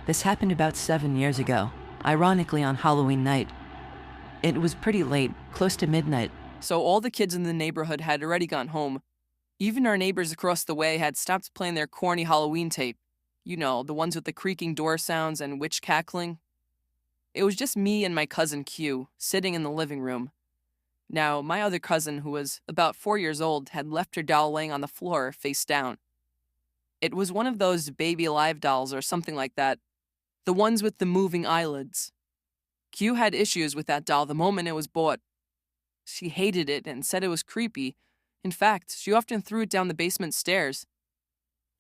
This happened about 7 years ago, ironically on Halloween night. It was pretty late, close to midnight. So all the kids in the neighborhood had already gone home. Even our neighbors across the way had stopped playing their corny Halloween tape. You know, the ones with the creaking door sounds and witch cackling. It was just me and my cousin Q, sitting in the living room. Now, my other cousin, who was about 4 years old, had left her doll laying on the floor, face down. It was one of those baby alive dolls or something like that. The ones with the moving eyelids. Q had issues with that doll the moment it was bought. She hated it and said it was creepy. In fact, she often threw it down the basement stairs.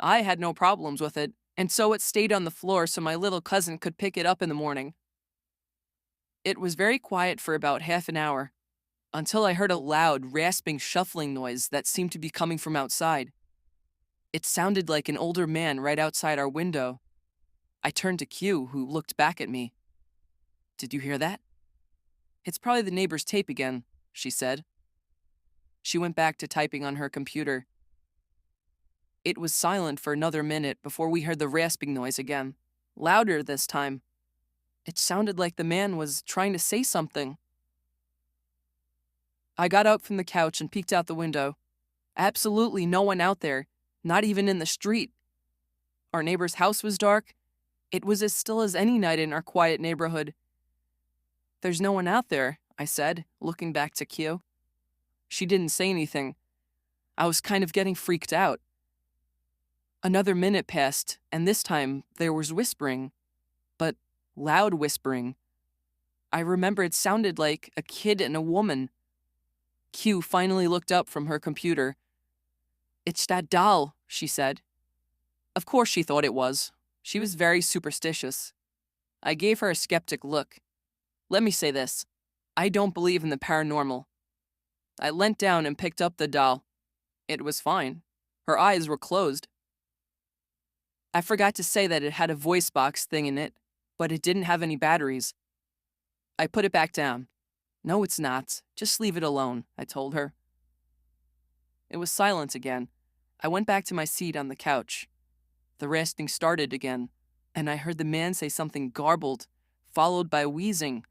I had no problems with it, and so it stayed on the floor so my little cousin could pick it up in the morning. It was very quiet for about half an hour, until I heard a loud, rasping, shuffling noise that seemed to be coming from outside. It sounded like an older man right outside our window. I turned to Q, who looked back at me. "Did you hear that?" "It's probably the neighbor's tape again," she said. She went back to typing on her computer. It was silent for another minute before we heard the rasping noise again, louder this time. It sounded like the man was trying to say something. I got up from the couch and peeked out the window. Absolutely no one out there, not even in the street. Our neighbor's house was dark. It was as still as any night in our quiet neighborhood. "There's no one out there," I said, looking back to Q. She didn't say anything. I was kind of getting freaked out. Another minute passed, and this time there was whispering, but loud whispering. I remember it sounded like a kid and a woman. Q finally looked up from her computer. "It's that doll," she said. Of course she thought it was. She was very superstitious. I gave her a skeptic look. Let me say this. I don't believe in the paranormal. I leant down and picked up the doll. It was fine. Her eyes were closed. I forgot to say that it had a voice box thing in it, but it didn't have any batteries. I put it back down. "No, it's not. Just leave it alone," I told her. It was silent again. I went back to my seat on the couch. The rasping started again, and I heard the man say something garbled, followed by wheezing.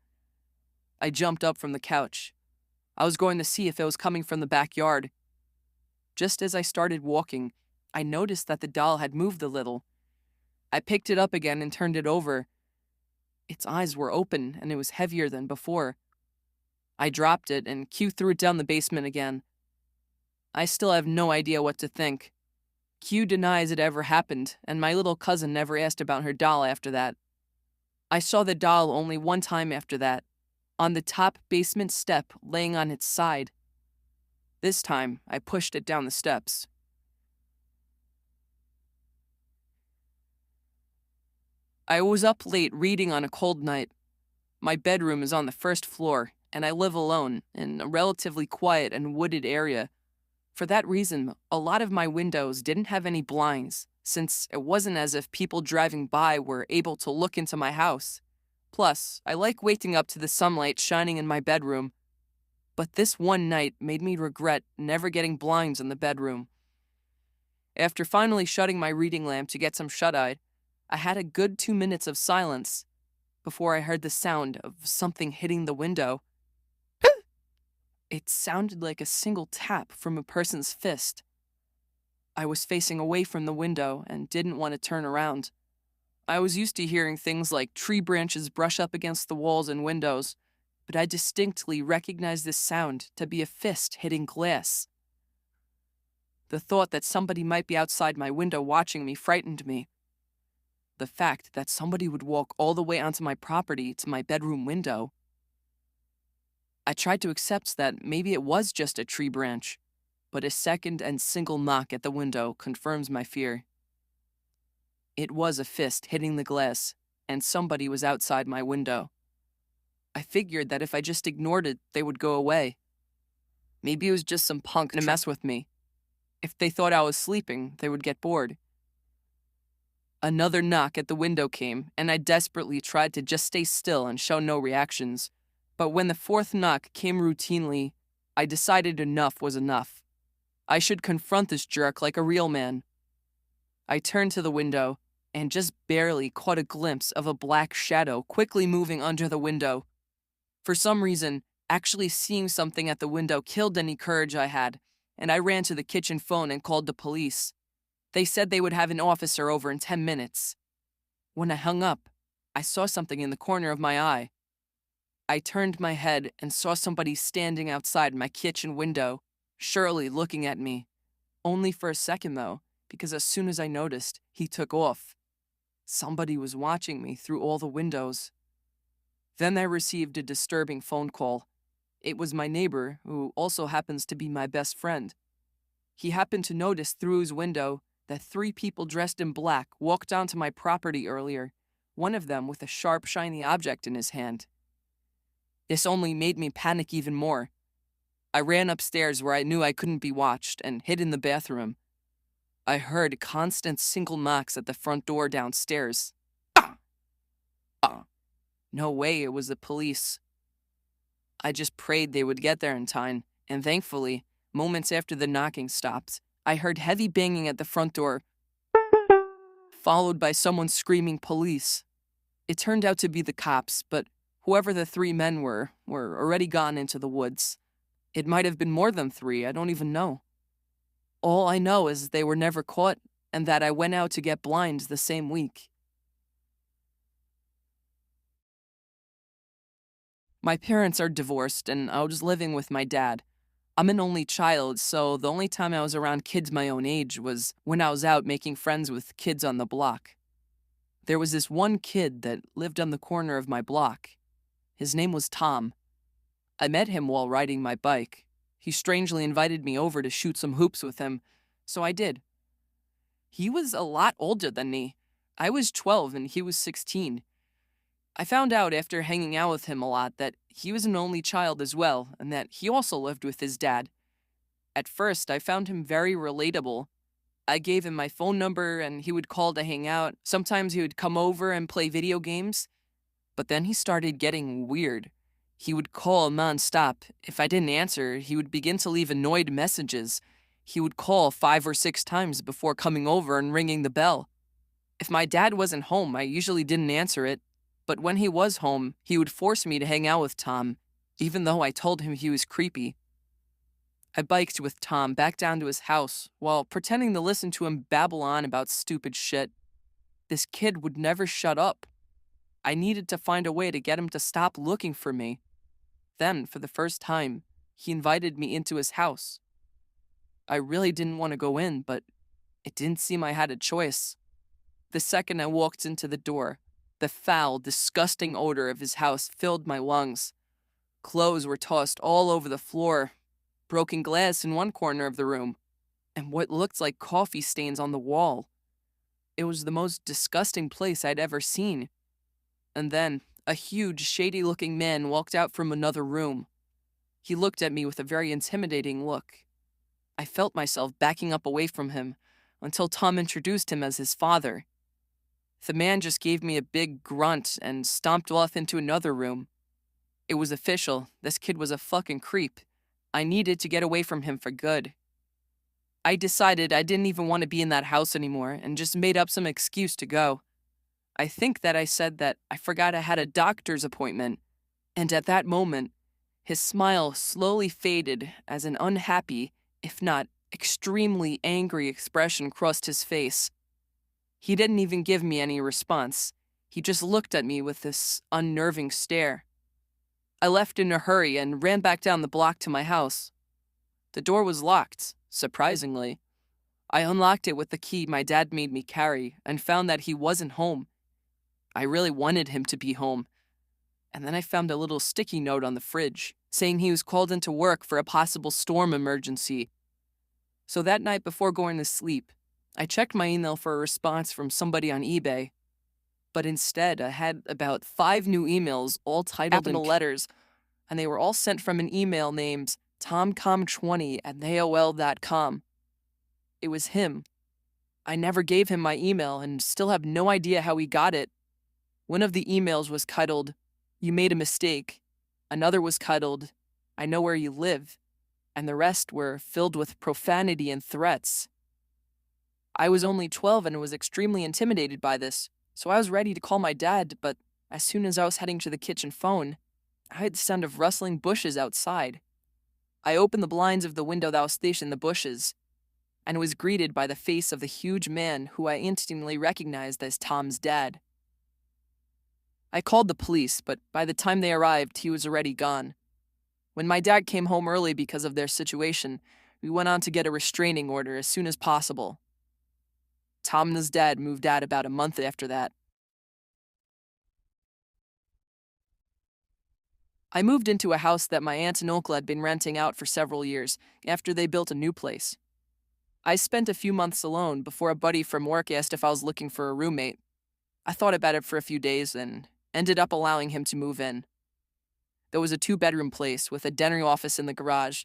I jumped up from the couch. I was going to see if it was coming from the backyard. Just as I started walking, I noticed that the doll had moved a little. I picked it up again and turned it over. Its eyes were open, and it was heavier than before. I dropped it, and Q threw it down the basement again. I still have no idea what to think. Q denies it ever happened, and my little cousin never asked about her doll after that. I saw the doll only one time after that, on the top basement step laying on its side. This time, I pushed it down the steps. I was up late reading on a cold night. My bedroom is on the first floor, and I live alone in a relatively quiet and wooded area. For that reason, a lot of my windows didn't have any blinds, since it wasn't as if people driving by were able to look into my house. Plus, I like waking up to the sunlight shining in my bedroom. But this one night made me regret never getting blinds in the bedroom. After finally shutting my reading lamp to get some shut-eye, I had a good 2 minutes of silence before I heard the sound of something hitting the window. It sounded like a single tap from a person's fist. I was facing away from the window and didn't want to turn around. I was used to hearing things like tree branches brush up against the walls and windows, but I distinctly recognized this sound to be a fist hitting glass. The thought that somebody might be outside my window watching me frightened me. The fact that somebody would walk all the way onto my property to my bedroom window. I tried to accept that maybe it was just a tree branch, but a second and single knock at the window confirms my fear. It was a fist hitting the glass, and somebody was outside my window. I figured that if I just ignored it, they would go away. Maybe it was just some punk to mess with me. If they thought I was sleeping, they would get bored. Another knock at the window came, and I desperately tried to just stay still and show no reactions. But when the fourth knock came routinely, I decided enough was enough. I should confront this jerk like a real man. I turned to the window and just barely caught a glimpse of a black shadow quickly moving under the window. For some reason, actually seeing something at the window killed any courage I had, and I ran to the kitchen phone and called the police. They said they would have an officer over in 10 minutes. When I hung up, I saw something in the corner of my eye. I turned my head and saw somebody standing outside my kitchen window, surely looking at me. Only for a second, though, because as soon as I noticed, he took off. Somebody was watching me through all the windows. Then I received a disturbing phone call. It was my neighbor, who also happens to be my best friend. He happened to notice through his window that 3 people dressed in black walked onto my property earlier, one of them with a sharp, shiny object in his hand. This only made me panic even more. I ran upstairs where I knew I couldn't be watched and hid in the bathroom. I heard constant single knocks at the front door downstairs. Ah! Ah! No way it was the police. I just prayed they would get there in time, and thankfully, moments after the knocking stopped, I heard heavy banging at the front door, followed by someone screaming police. It turned out to be the cops, but whoever the 3 men were already gone into the woods. It might have been more than 3, I don't even know. All I know is they were never caught, and that I went out to get blinds the same week. My parents are divorced, and I was living with my dad. I'm an only child, so the only time I was around kids my own age was when I was out making friends with kids on the block. There was this one kid that lived on the corner of my block. His name was Tom. I met him while riding my bike. He strangely invited me over to shoot some hoops with him, so I did. He was a lot older than me. I was 12 and he was 16. I found out after hanging out with him a lot that he was an only child as well, and that he also lived with his dad. At first, I found him very relatable. I gave him my phone number and he would call to hang out. Sometimes he would come over and play video games. But then he started getting weird. He would call nonstop. If I didn't answer, he would begin to leave annoyed messages. He would call 5 or 6 times before coming over and ringing the bell. If my dad wasn't home, I usually didn't answer it. But when he was home, he would force me to hang out with Tom, even though I told him he was creepy. I biked with Tom back down to his house while pretending to listen to him babble on about stupid shit. This kid would never shut up. I needed to find a way to get him to stop looking for me. Then, for the first time, he invited me into his house. I really didn't want to go in, but it didn't seem I had a choice. The second I walked into the door, the foul, disgusting odor of his house filled my lungs. Clothes were tossed all over the floor, broken glass in one corner of the room, and what looked like coffee stains on the wall. It was the most disgusting place I'd ever seen. And then, a huge, shady-looking man walked out from another room. He looked at me with a very intimidating look. I felt myself backing up away from him until Tom introduced him as his father. The man just gave me a big grunt and stomped off into another room. It was official. This kid was a fucking creep. I needed to get away from him for good. I decided I didn't even want to be in that house anymore and just made up some excuse to go. I think that I said that I forgot I had a doctor's appointment, and at that moment, his smile slowly faded as an unhappy, if not extremely angry expression crossed his face. He didn't even give me any response. He just looked at me with this unnerving stare. I left in a hurry and ran back down the block to my house. The door was locked, surprisingly. I unlocked it with the key my dad made me carry and found that he wasn't home. I really wanted him to be home. And then I found a little sticky note on the fridge saying he was called into work for a possible storm emergency. So that night before going to sleep, I checked my email for a response from somebody on eBay. But instead, I had about 5 new emails, all titled in letters, and they were all sent from an email named tomcom20@aol.com. It was him. I never gave him my email and still have no idea how he got it. One of the emails was titled, "You made a mistake." Another was titled, "I know where you live." And the rest were filled with profanity and threats. I was only 12 and was extremely intimidated by this, so I was ready to call my dad, but as soon as I was heading to the kitchen phone, I heard the sound of rustling bushes outside. I opened the blinds of the window that was stationed in the bushes, and was greeted by the face of the huge man who I instantly recognized as Tom's dad. I called the police, but by the time they arrived, he was already gone. When my dad came home early because of their situation, we went on to get a restraining order as soon as possible. Tom and his dad moved out about a month after that. I moved into a house that my aunt and uncle had been renting out for several years after they built a new place. I spent a few months alone before a buddy from work asked if I was looking for a roommate. I thought about it for a few days and ended up allowing him to move in. There was a 2-bedroom place with a dinner office in the garage.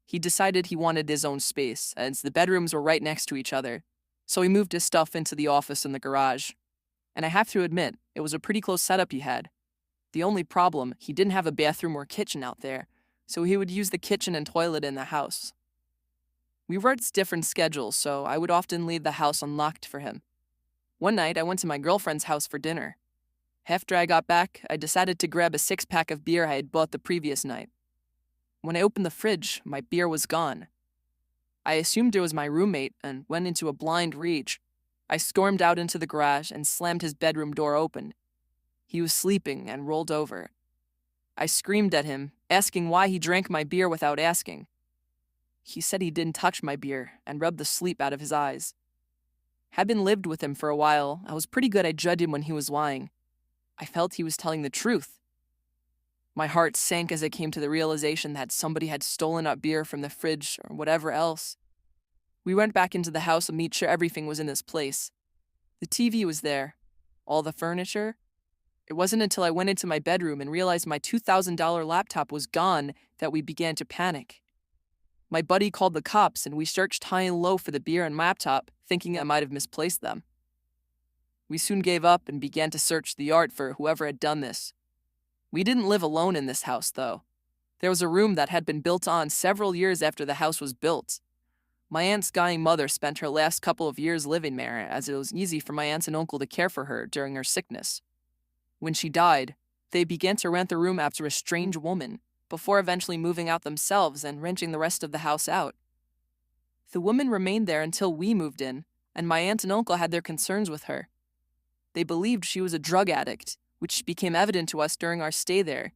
He decided he wanted his own space, as the bedrooms were right next to each other, so he moved his stuff into the office in the garage. And I have to admit, it was a pretty close setup he had. The only problem, he didn't have a bathroom or kitchen out there, so he would use the kitchen and toilet in the house. We worked different schedules, so I would often leave the house unlocked for him. One night, I went to my girlfriend's house for dinner. After I got back, I decided to grab a 6-pack of beer I had bought the previous night. When I opened the fridge, my beer was gone. I assumed it was my roommate and went into a blind rage. I stormed out into the garage and slammed his bedroom door open. He was sleeping and rolled over. I screamed at him, asking why he drank my beer without asking. He said he didn't touch my beer and rubbed the sleep out of his eyes. Having lived with him for a while, I was pretty good at judging when he was lying. I felt he was telling the truth. My heart sank as I came to the realization that somebody had stolen up beer from the fridge or whatever else. We went back into the house to make sure everything was in its place. The TV was there. All the furniture. It wasn't until I went into my bedroom and realized my $2,000 laptop was gone that we began to panic. My buddy called the cops and we searched high and low for the beer and laptop, thinking I might have misplaced them. We soon gave up and began to search the yard for whoever had done this. We didn't live alone in this house, though. There was a room that had been built on several years after the house was built. My aunt's dying mother spent her last couple of years living there, as it was easy for my aunt and uncle to care for her during her sickness. When she died, they began to rent the room after a strange woman, before eventually moving out themselves and renting the rest of the house out. The woman remained there until we moved in, and my aunt and uncle had their concerns with her. They believed she was a drug addict, which became evident to us during our stay there.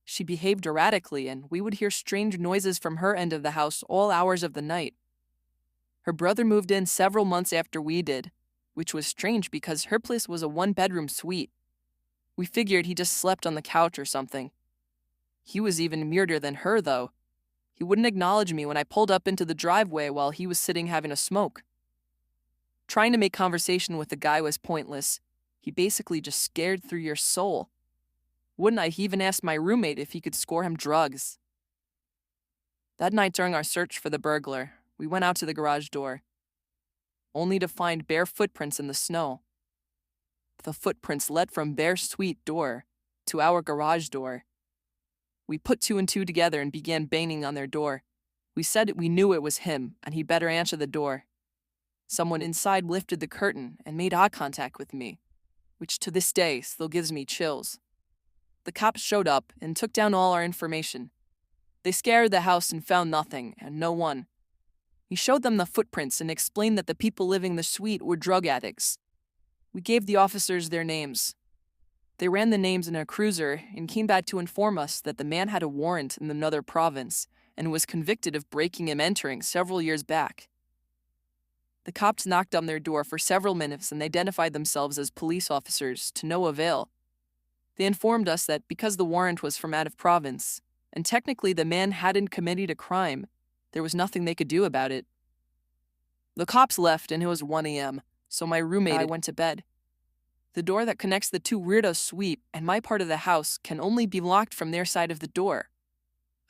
She behaved erratically, and we would hear strange noises from her end of the house all hours of the night. Her brother moved in several months after we did, which was strange because her place was a 1-bedroom suite. We figured he just slept on the couch or something. He was even weirder than her, though. He wouldn't acknowledge me when I pulled up into the driveway while he was sitting having a smoke. Trying to make conversation with the guy was pointless. He basically just scared through your soul. Wouldn't I even ask my roommate if he could score him drugs? That night during our search for the burglar, we went out to the garage door, only to find bare footprints in the snow. The footprints led from their suite door to our garage door. We put 2 and 2 together and began banging on their door. We said we knew it was him, and he better answer the door. Someone inside lifted the curtain and made eye contact with me, which to this day still gives me chills. The cops showed up and took down all our information. They scoured the house and found nothing and no one. He showed them the footprints and explained that the people living in the suite were drug addicts. We gave the officers their names. They ran the names in a cruiser and came back to inform us that the man had a warrant in another province and was convicted of breaking and entering several years back. The cops knocked on their door for several minutes and identified themselves as police officers, to no avail. They informed us that because the warrant was from out of province, and technically the man hadn't committed a crime, there was nothing they could do about it. The cops left and it was 1 a.m., so my roommate and I went to bed. The door that connects the 2 weirdos suite and my part of the house can only be locked from their side of the door.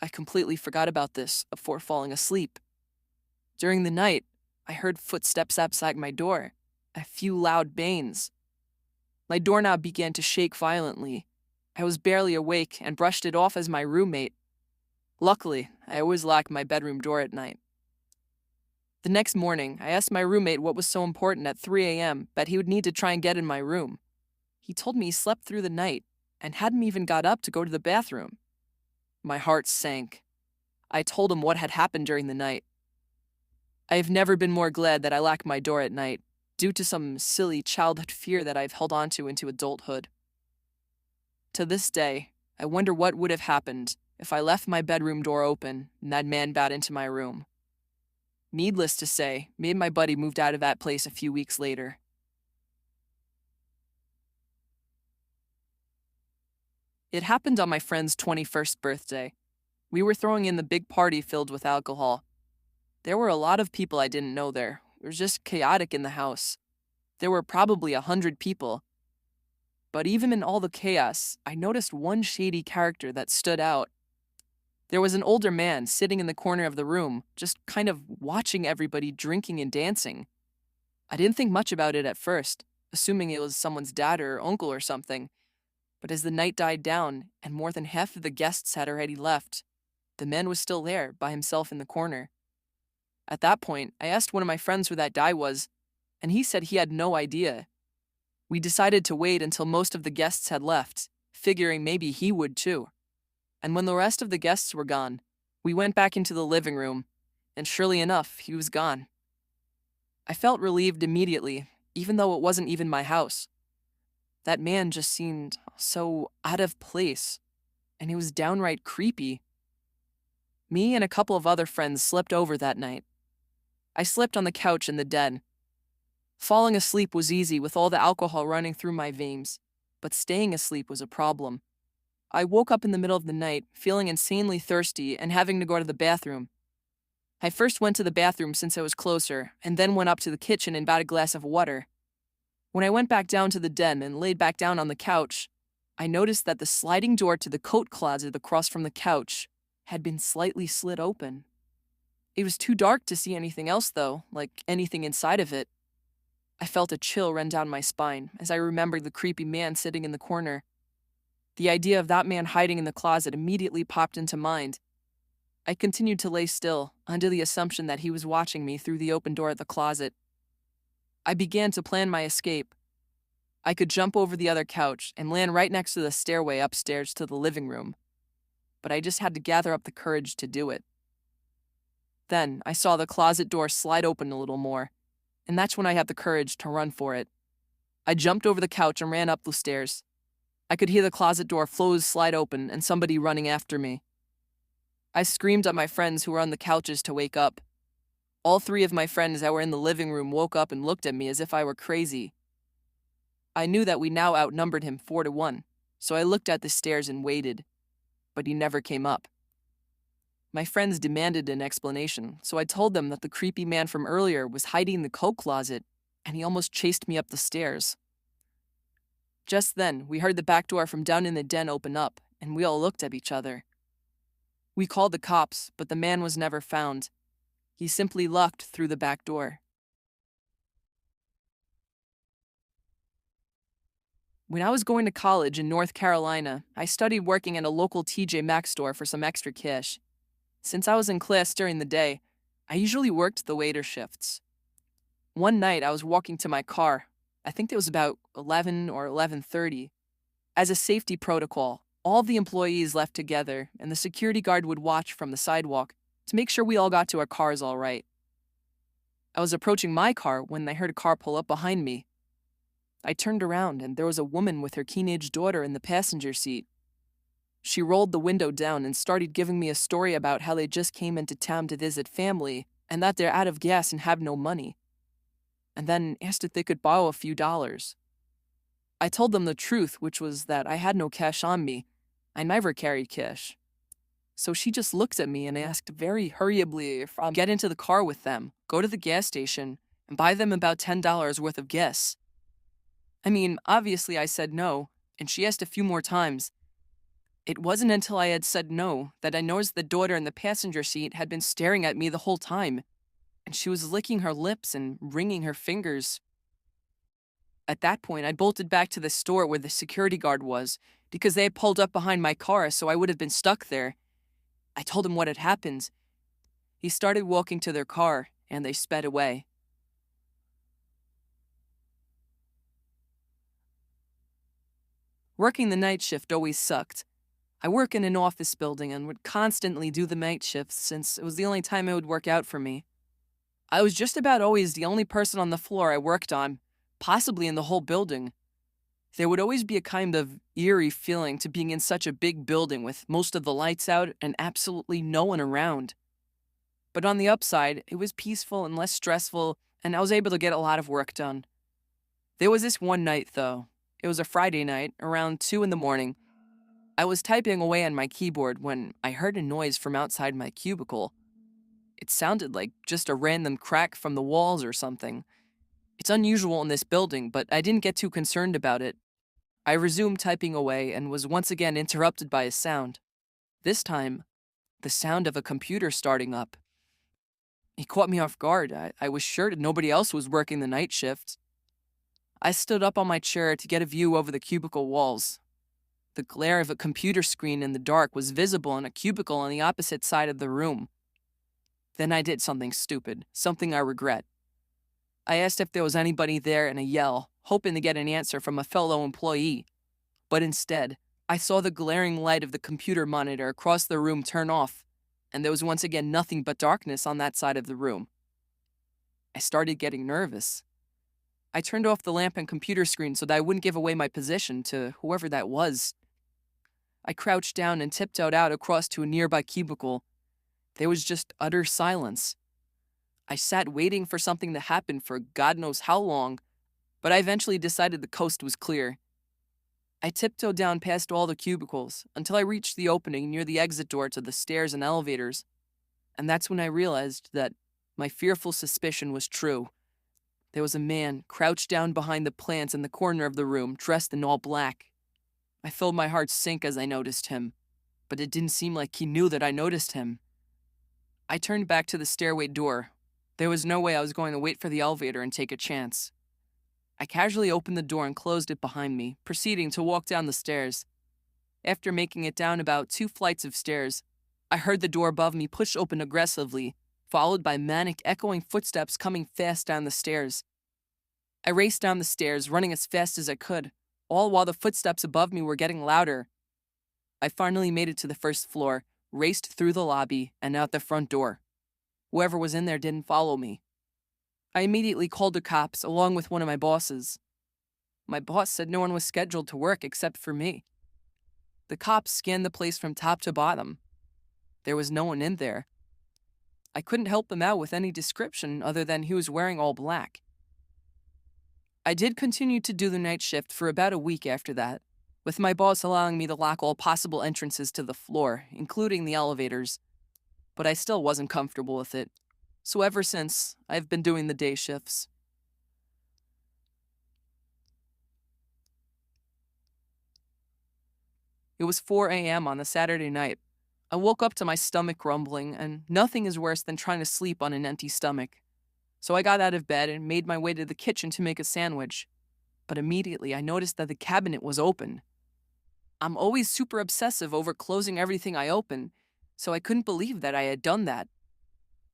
I completely forgot about this before falling asleep. During the night, I heard footsteps outside my door, a few loud bangs. My doorknob began to shake violently. I was barely awake and brushed it off as my roommate. Luckily, I always locked my bedroom door at night. The next morning, I asked my roommate what was so important at 3 a.m. that he would need to try and get in my room. He told me he slept through the night and hadn't even got up to go to the bathroom. My heart sank. I told him what had happened during the night. I have never been more glad that I locked my door at night, due to some silly childhood fear that I've held onto into adulthood. To this day, I wonder what would have happened if I left my bedroom door open and that man got into my room. Needless to say, me and my buddy moved out of that place a few weeks later. It happened on my friend's 21st birthday. We were throwing in the big party filled with alcohol. There were a lot of people I didn't know there. It was just chaotic in the house. There were probably 100 people. But even in all the chaos, I noticed one shady character that stood out. There was an older man sitting in the corner of the room, just kind of watching everybody drinking and dancing. I didn't think much about it at first, assuming it was someone's dad or uncle or something. But as the night died down and more than half of the guests had already left, the man was still there by himself in the corner. At that point, I asked one of my friends who that guy was, and he said he had no idea. We decided to wait until most of the guests had left, figuring maybe he would too. And when the rest of the guests were gone, we went back into the living room, and surely enough, he was gone. I felt relieved immediately, even though it wasn't even my house. That man just seemed so out of place, and he was downright creepy. Me and a couple of other friends slept over that night. I slept on the couch in the den. Falling asleep was easy with all the alcohol running through my veins, but staying asleep was a problem. I woke up in the middle of the night, feeling insanely thirsty and having to go to the bathroom. I first went to the bathroom since I was closer, and then went up to the kitchen and bought a glass of water. When I went back down to the den and laid back down on the couch, I noticed that the sliding door to the coat closet across from the couch had been slightly slit open. It was too dark to see anything else, though, like anything inside of it. I felt a chill run down my spine as I remembered the creepy man sitting in the corner. The idea of that man hiding in the closet immediately popped into mind. I continued to lay still, under the assumption that he was watching me through the open door at the closet. I began to plan my escape. I could jump over the other couch and land right next to the stairway upstairs to the living room. But I just had to gather up the courage to do it. Then I saw the closet door slide open a little more, and that's when I had the courage to run for it. I jumped over the couch and ran up the stairs. I could hear the closet door slide open and somebody running after me. I screamed at my friends who were on the couches to wake up. All three of my friends that were in the living room woke up and looked at me as if I were crazy. I knew that we now outnumbered him 4-1, so I looked at the stairs and waited, but he never came up. My friends demanded an explanation, so I told them that the creepy man from earlier was hiding in the coat closet, and he almost chased me up the stairs. Just then, we heard the back door from down in the den open up, and we all looked at each other. We called the cops, but the man was never found. He simply left through the back door. When I was going to college in North Carolina, I studied working at a local TJ Maxx store for some extra cash. Since I was in class during the day, I usually worked the waiter shifts. One night, I was walking to my car. I think it was about 11 or 11:30. As a safety protocol, all of the employees left together, and the security guard would watch from the sidewalk to make sure we all got to our cars all right. I was approaching my car when I heard a car pull up behind me. I turned around, and there was a woman with her teenage daughter in the passenger seat. She rolled the window down and started giving me a story about how they just came into town to visit family and that they're out of gas and have no money, and then asked if they could borrow a few dollars. I told them the truth, which was that I had no cash on me. I never carried cash. So she just looked at me and asked very hurriedly if I'll get into the car with them, go to the gas station, and buy them about $10 worth of gas. I mean, obviously I said no, and she asked a few more times. It wasn't until I had said no that I noticed the daughter in the passenger seat had been staring at me the whole time, and she was licking her lips and wringing her fingers. At that point, I bolted back to the store where the security guard was, because they had pulled up behind my car, so I would have been stuck there. I told him what had happened. He started walking to their car, and they sped away. Working the night shift always sucked. I work in an office building and would constantly do the night shifts since it was the only time it would work out for me. I was just about always the only person on the floor I worked on, possibly in the whole building. There would always be a kind of eerie feeling to being in such a big building with most of the lights out and absolutely no one around. But on the upside, it was peaceful and less stressful, and I was able to get a lot of work done. There was this one night, though. It was a Friday night, around 2 in the morning. I was typing away on my keyboard when I heard a noise from outside my cubicle. It sounded like just a random crack from the walls or something. It's unusual in this building, but I didn't get too concerned about it. I resumed typing away and was once again interrupted by a sound. This time, the sound of a computer starting up. It caught me off guard. I was sure that nobody else was working the night shift. I stood up on my chair to get a view over the cubicle walls. The glare of a computer screen in the dark was visible in a cubicle on the opposite side of the room. Then I did something stupid, something I regret. I asked if there was anybody there in a yell, hoping to get an answer from a fellow employee. But instead, I saw the glaring light of the computer monitor across the room turn off, and there was once again nothing but darkness on that side of the room. I started getting nervous. I turned off the lamp and computer screen so that I wouldn't give away my position to whoever that was. I crouched down and tiptoed out across to a nearby cubicle. There was just utter silence. I sat waiting for something to happen for God knows how long, but I eventually decided the coast was clear. I tiptoed down past all the cubicles until I reached the opening near the exit door to the stairs and elevators, and that's when I realized that my fearful suspicion was true. There was a man crouched down behind the plants in the corner of the room, dressed in all black. I felt my heart sink as I noticed him, but it didn't seem like he knew that I noticed him. I turned back to the stairway door. There was no way I was going to wait for the elevator and take a chance. I casually opened the door and closed it behind me, proceeding to walk down the stairs. After making it down about 2 flights of stairs, I heard the door above me push open aggressively, followed by manic, echoing footsteps coming fast down the stairs. I raced down the stairs, running as fast as I could, all while the footsteps above me were getting louder. I finally made it to the first floor, raced through the lobby, and out the front door. Whoever was in there didn't follow me. I immediately called the cops, along with one of my bosses. My boss said no one was scheduled to work except for me. The cops scanned the place from top to bottom. There was no one in there. I couldn't help him out with any description other than he was wearing all black. I did continue to do the night shift for about a week after that, with my boss allowing me to lock all possible entrances to the floor, including the elevators. But I still wasn't comfortable with it. So ever since, I've been doing the day shifts. It was 4 a.m. on a Saturday night. I woke up to my stomach rumbling, and nothing is worse than trying to sleep on an empty stomach. So I got out of bed and made my way to the kitchen to make a sandwich. But immediately I noticed that the cabinet was open. I'm always super obsessive over closing everything I open, so I couldn't believe that I had done that.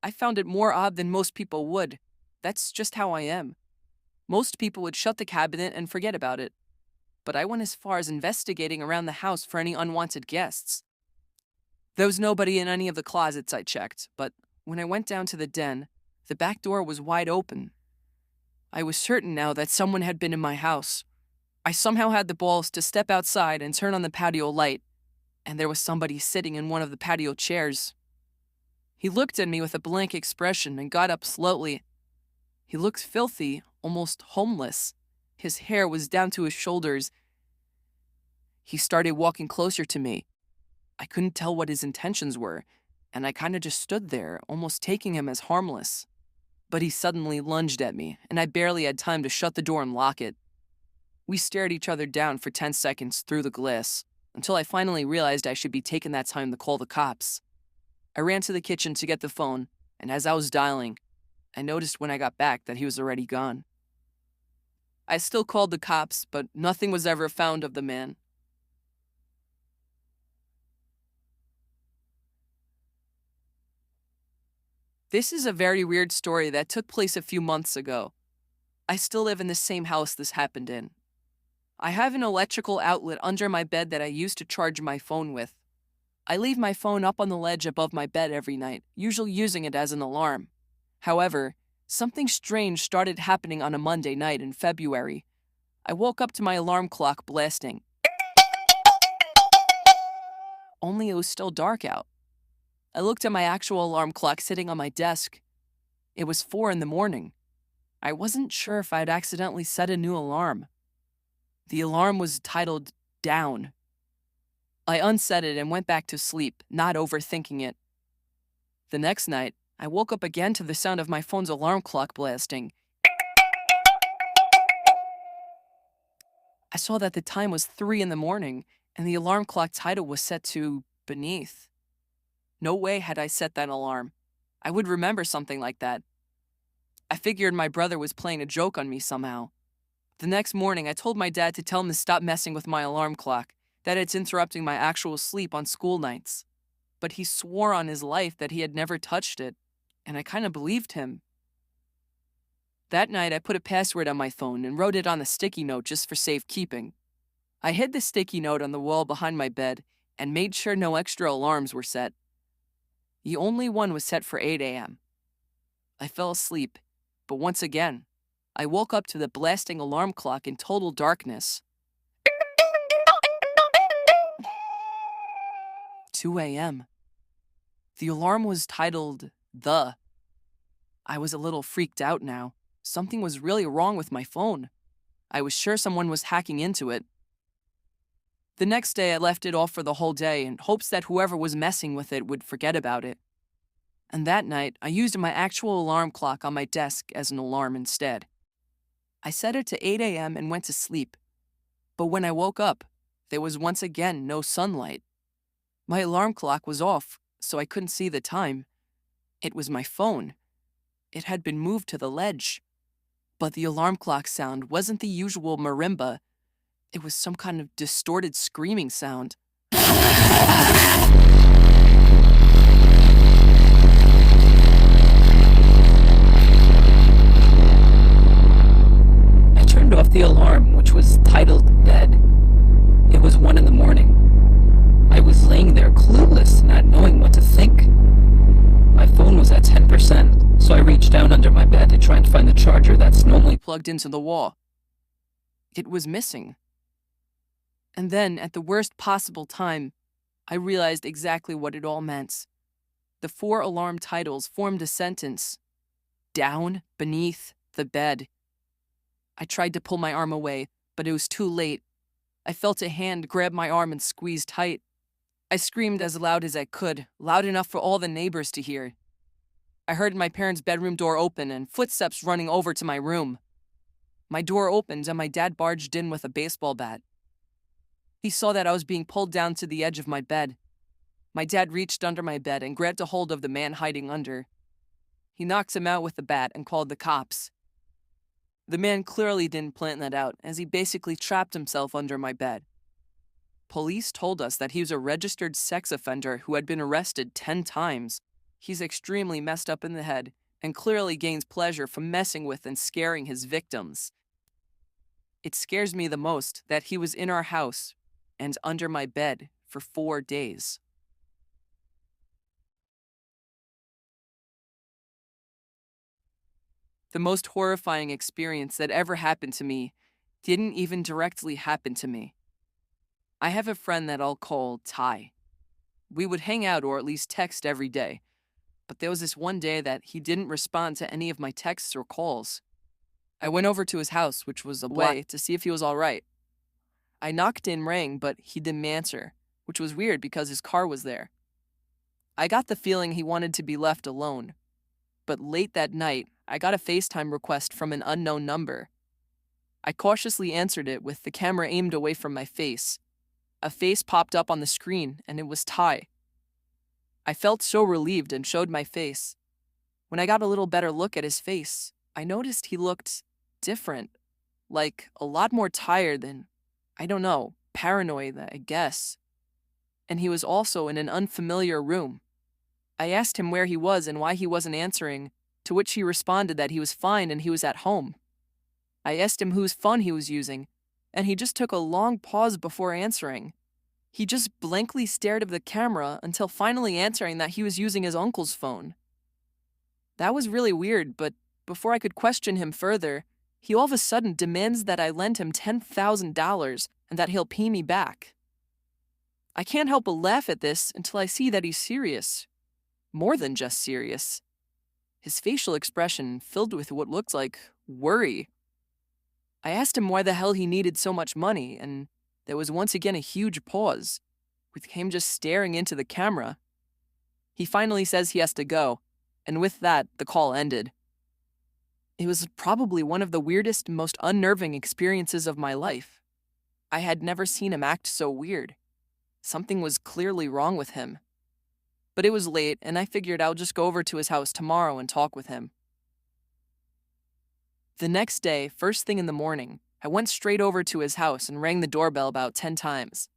I found it more odd than most people would. That's just how I am. Most people would shut the cabinet and forget about it. But I went as far as investigating around the house for any unwanted guests. There was nobody in any of the closets I checked, but when I went down to the den, the back door was wide open. I was certain now that someone had been in my house. I somehow had the balls to step outside and turn on the patio light, and there was somebody sitting in one of the patio chairs. He looked at me with a blank expression and got up slowly. He looked filthy, almost homeless. His hair was down to his shoulders. He started walking closer to me. I couldn't tell what his intentions were, and I kind of just stood there, almost taking him as harmless. But he suddenly lunged at me, and I barely had time to shut the door and lock it. We stared each other down for 10 seconds through the glass, until I finally realized I should be taking that time to call the cops. I ran to the kitchen to get the phone, and as I was dialing, I noticed when I got back that he was already gone. I still called the cops, but nothing was ever found of the man. This is a very weird story that took place a few months ago. I still live in the same house this happened in. I have an electrical outlet under my bed that I use to charge my phone with. I leave my phone up on the ledge above my bed every night, usually using it as an alarm. However, something strange started happening on a Monday night in February. I woke up to my alarm clock blasting. Only it was still dark out. I looked at my actual alarm clock sitting on my desk. It was 4 in the morning. I wasn't sure if I'd accidentally set a new alarm. The alarm was titled Down. I unset it and went back to sleep, not overthinking it. The next night, I woke up again to the sound of my phone's alarm clock blasting. I saw that the time was 3 in the morning, and the alarm clock title was set to Beneath. No way had I set that alarm. I would remember something like that. I figured my brother was playing a joke on me somehow. The next morning, I told my dad to tell him to stop messing with my alarm clock, that it's interrupting my actual sleep on school nights. But he swore on his life that he had never touched it, and I kind of believed him. That night, I put a password on my phone and wrote it on a sticky note just for safekeeping. I hid the sticky note on the wall behind my bed and made sure no extra alarms were set. The only one was set for 8 a.m. I fell asleep, but once again, I woke up to the blasting alarm clock in total darkness. 2 a.m. The alarm was titled The. I was a little freaked out now. Something was really wrong with my phone. I was sure someone was hacking into it. The next day, I left it off for the whole day in hopes that whoever was messing with it would forget about it. And that night, I used my actual alarm clock on my desk as an alarm instead. I set it to 8 a.m. and went to sleep. But when I woke up, there was once again no sunlight. My alarm clock was off, so I couldn't see the time. It was my phone. It had been moved to the ledge. But the alarm clock sound wasn't the usual marimba. It was some kind of distorted screaming sound. I turned off the alarm, which was titled Bed. It was 1 in the morning. I was laying there clueless, not knowing what to think. My phone was at 10%, so I reached down under my bed to try and find the charger that's normally plugged into the wall. It was missing. And then, at the worst possible time, I realized exactly what it all meant. The 4 alarm titles formed a sentence. Down, beneath, the bed. I tried to pull my arm away, but it was too late. I felt a hand grab my arm and squeeze tight. I screamed as loud as I could, loud enough for all the neighbors to hear. I heard my parents' bedroom door open and footsteps running over to my room. My door opened and my dad barged in with a baseball bat. He saw that I was being pulled down to the edge of my bed. My dad reached under my bed and grabbed a hold of the man hiding under. He knocked him out with the bat and called the cops. The man clearly didn't plan that out, as he basically trapped himself under my bed. Police told us that he was a registered sex offender who had been arrested 10 times. He's extremely messed up in the head and clearly gains pleasure from messing with and scaring his victims. It scares me the most that he was in our house and under my bed for 4 days. The most horrifying experience that ever happened to me didn't even directly happen to me. I have a friend that I'll call Ty. We would hang out or at least text every day, but there was this one day that he didn't respond to any of my texts or calls. I went over to his house, which was a block, to see if he was all right. I knocked and rang, but he didn't answer, which was weird because his car was there. I got the feeling he wanted to be left alone. But late that night, I got a FaceTime request from an unknown number. I cautiously answered it with the camera aimed away from my face. A face popped up on the screen, and it was Ty. I felt so relieved and showed my face. When I got a little better look at his face, I noticed he looked different, like a lot more tired and, I don't know, paranoid, I guess. And he was also in an unfamiliar room. I asked him where he was and why he wasn't answering, to which he responded that he was fine and he was at home. I asked him whose phone he was using, and he just took a long pause before answering. He just blankly stared at the camera until finally answering that he was using his uncle's phone. That was really weird, but before I could question him further, he all of a sudden demands that I lend him $10,000 and that he'll pay me back. I can't help but laugh at this until I see that he's serious. More than just serious. His facial expression filled with what looked like worry. I asked him why the hell he needed so much money, and there was once again a huge pause, with him just staring into the camera. He finally says he has to go, and with that, the call ended. It was probably one of the weirdest and most unnerving experiences of my life. I had never seen him act so weird. Something was clearly wrong with him. But it was late, and I figured I'll just go over to his house tomorrow and talk with him. The next day, first thing in the morning, I went straight over to his house and rang the doorbell about 10 times.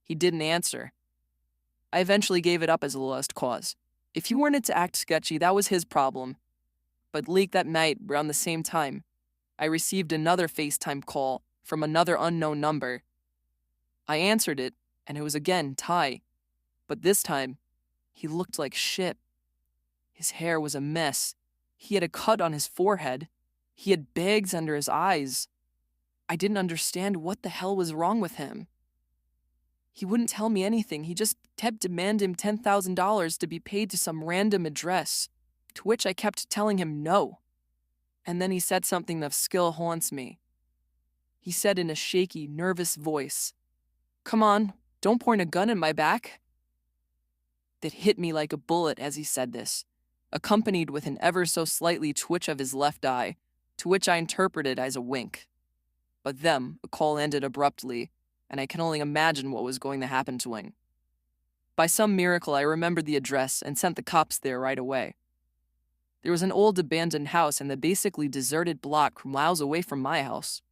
He didn't answer. I eventually gave it up as a lost cause. If he wanted to act sketchy, that was his problem. But late that night, around the same time, I received another FaceTime call from another unknown number. I answered it, and it was again Ty. But this time, he looked like shit. His hair was a mess. He had a cut on his forehead. He had bags under his eyes. I didn't understand what the hell was wrong with him. He wouldn't tell me anything. He just kept demanding $10,000 to be paid to some random address, to which I kept telling him no. And then he said something that still haunts me. He said in a shaky, nervous voice, "Come on, don't point a gun in my back." That hit me like a bullet as he said this, accompanied with an ever so slightly twitch of his left eye, to which I interpreted as a wink. But then, the call ended abruptly, and I can only imagine what was going to happen to him. By some miracle, I remembered the address and sent the cops there right away. There was an old abandoned house in the basically deserted block miles away from my house.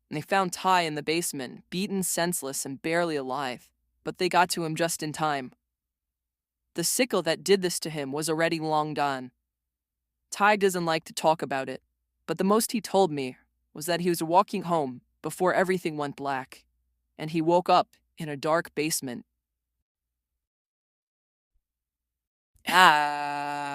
And they found Ty in the basement, beaten senseless and barely alive, but they got to him just in time. The sicko that did this to him was already long gone. Ty doesn't like to talk about it, but the most he told me was that he was walking home before everything went black, and he woke up in a dark basement. Ah.